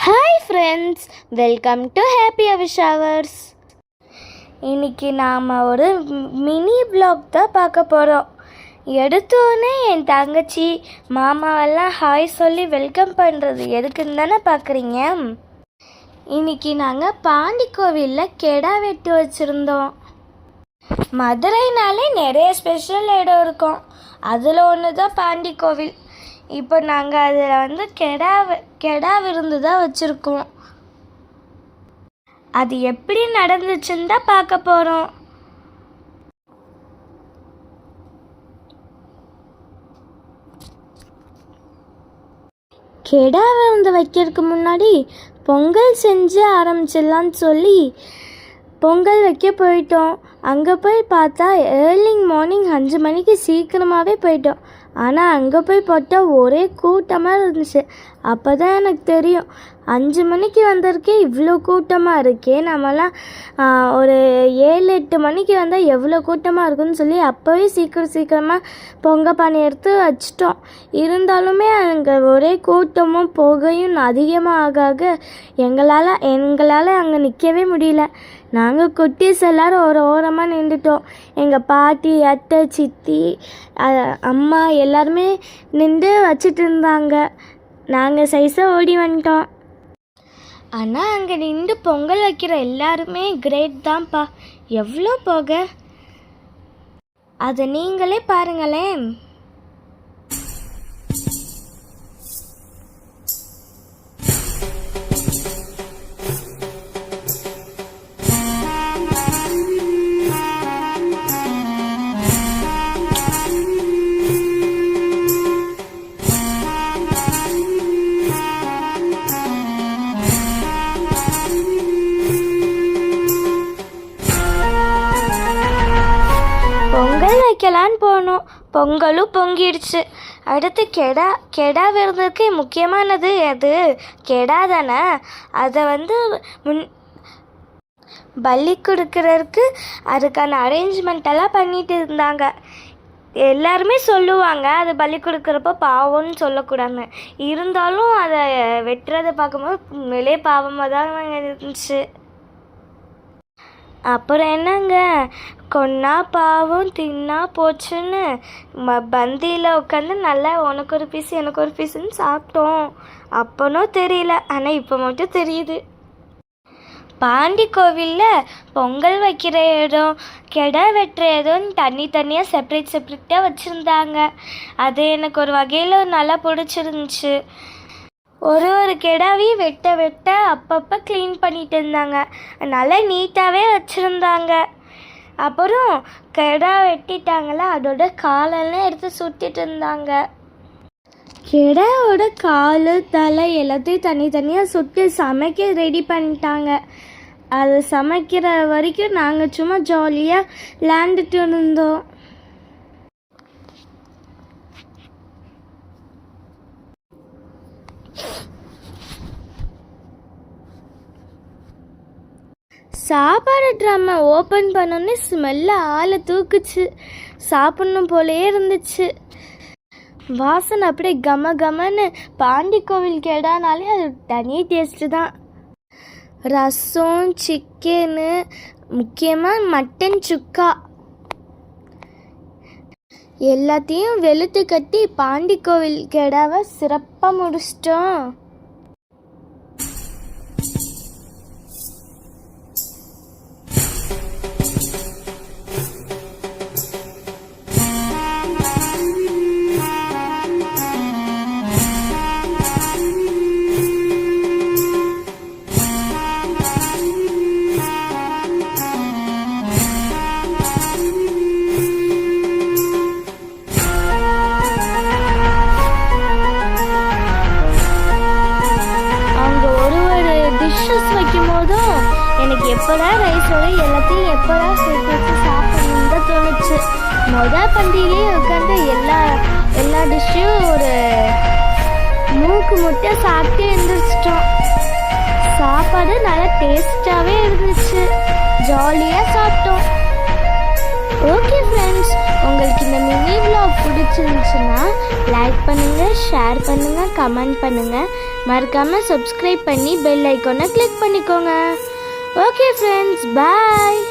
Hi friends, welcome to happy showers. இன்றைக்கி நாம் ஒரு மினி வ்ளாக் தான் பார்க்க போகிறோம். எடுத்தோடனே என் தங்கச்சி மாமாவெல்லாம் ஹாய் சொல்லி வெல்கம் பண்ணுறது எதுக்குன்னு தானே பார்க்குறீங்க. இன்றைக்கி நாங்கள் பாண்டி கோவிலில் கெடா வெட்டி வச்சுருந்தோம். மதுரைனாலே நிறைய ஸ்பெஷல் இடம் இருக்கும், அதில் ஒன்று தான் பாண்டி கோவில். இப்போ நாங்கள் அதில் கெடா விருந்து தான் வச்சுருக்கோம். அது எப்படி நடந்துச்சுன்னு தான் பார்க்க போகிறோம். கெடா விருந்து வைக்கிறதுக்கு முன்னாடி பொங்கல் செஞ்சு ஆரம்பிச்சிடலான்னு சொல்லி பொங்கல் வைக்க போயிட்டோம். அங்கே போய் பார்த்தா ஏர்லி மார்னிங் 5 மணிக்கு சீக்கிரமாகவே போயிட்டோம். ஆனால் அங்கே போய் போட்டால் ஒரே கூட்டமாக இருந்துச்சு. அப்போ தான் எனக்கு தெரியும், 5 மணிக்கு வந்திருக்கே இவ்வளோ கூட்டமாக இருக்கே, நம்மலாம் ஒரு 7-8 மணிக்கு வந்தால் எவ்வளோ கூட்டமாக இருக்குன்னு சொல்லி அப்போவே சீக்கிரமாக பொங்கல் பானை எடுத்து வச்சிட்டோம். இருந்தாலுமே அங்கே ஒரே கூட்டமும் புகையும் அதிகமாக ஆக எங்களால் அங்கே நிற்கவே முடியல. நாங்கள் குட்டீஸ் எல்லோரும் ஒரு ஓரமாக நின்றுட்டோம். எங்கள் பாட்டி, அத்தை, சித்தி, அம்மா எல்லாருமே நின்று வச்சிட்டு இருந்தாங்க. நாங்கள் சைஸாக ஓடி வந்துட்டோம். ஆனால் அங்கே நின்று பொங்கல் வைக்கிற எல்லாருமே கிரேட் தான்ப்பா. எவ்வளோ போக, அதை நீங்களே பாருங்களேன். பொங்கல் வைக்கலான்னு போனோம். பொங்கலும் பொங்கிடுச்சு. அடுத்து கெடா விருந்துக்கு முக்கியமானது அது கெடா தானே. அதை பலி கொடுக்கறதுக்கு அதுக்கான அரேஞ்ச்மெண்ட்டெல்லாம் பண்ணிட்டு இருந்தாங்க. எல்லாருமே சொல்லுவாங்க அது பலி கொடுக்குறப்போ பாவம்னு சொல்லக்கூடாதுன்னு. இருந்தாலும் அதை வெட்டுறதை பார்க்கும்போது உண்மையிலே பாவமாக தான் இருந்துச்சு. அப்புறம் என்னங்க, கொன்னா பாவம் தின்னா போச்சுன்னு பந்தியில் உட்காந்து நல்லா உனக்கு ஒரு பீஸ் எனக்கு ஒரு பீஸுன்னு சாப்பிட்டோம். அப்போனும் தெரியல, ஆனால் இப்போ மட்டும் தெரியுது. பாண்டி கோவிலில் பொங்கல் வைக்கிற இடம், கெடா வெட்டுற இடம்னு தனியாக செப்ரேட்டாக வச்சுருந்தாங்க. அது எனக்கு ஒரு வகையில் நல்லா பிடிச்சிருந்துச்சு. ஒரு கெடாவையும் வெட்ட அப்பப்போ க்ளீன் பண்ணிட்டு இருந்தாங்க. நல்லா நீட்டாகவே வச்சுருந்தாங்க. அப்புறம் கெடா வெட்டிட்டாங்களா, அதோட காலெல்லாம் எடுத்து சுற்றிட்டு இருந்தாங்க. கெடாவோட கால், தலை எல்லாத்தையும் தனியாக சுற்றி சமைக்க ரெடி பண்ணிட்டாங்க. அது சமைக்கிற வரைக்கும் நாங்கள் சும்மா ஜாலியாக விளையாண்டுட்டு இருந்தோம். சாப்பாடு ட்ராமா ஓப்பன் பண்ணோன்னே ஸ்மெல்ல ஆளை தூக்குச்சு. சாப்பிட்ணும் போலேயே இருந்துச்சு. வாசனை அப்படியே கமன்னு. பாண்டி கோவில் கெடானாலே அது தனி டேஸ்ட்டு தான். ரசம், சிக்கனு, முக்கியமாக மட்டன் சுக்கா எல்லாத்தையும் வெளுத்து கட்டி பாண்டி கோவில் கெடாவை சிறப்பாக முடிச்சிட்டோம். எனக்கு எப்போதா ரைஸோட எல்லாத்தையும் எப்போதா சேர்த்து வச்சு சாப்பிடணுன்னு தான் தோணுச்சு. பண்டிகையிலேயே உட்காந்து எல்லா டிஷ்ஷையும் ஒரு மூக்கு முட்டை சாப்பிட்டு எழுந்திரிச்சிட்டோம். சாப்பாடு நல்லா டேஸ்டாகவே இருந்துச்சு. ஜாலியாக சாப்பிட்டோம். ஓகே ஃப்ரெண்ட்ஸ், உங்களுக்கு இந்த மினி வ்ளாக் பிடிச்சிருந்துச்சுன்னா லைக் பண்ணுங்கள், ஷேர் பண்ணுங்கள், கமெண்ட் பண்ணுங்கள். மறக்காமல் சப்ஸ்கிரைப் பண்ணி பெல் ஐக்கானை கிளிக் பண்ணிக்கோங்க. ஓகே ஃப்ரெண்ட்ஸ், பாய்.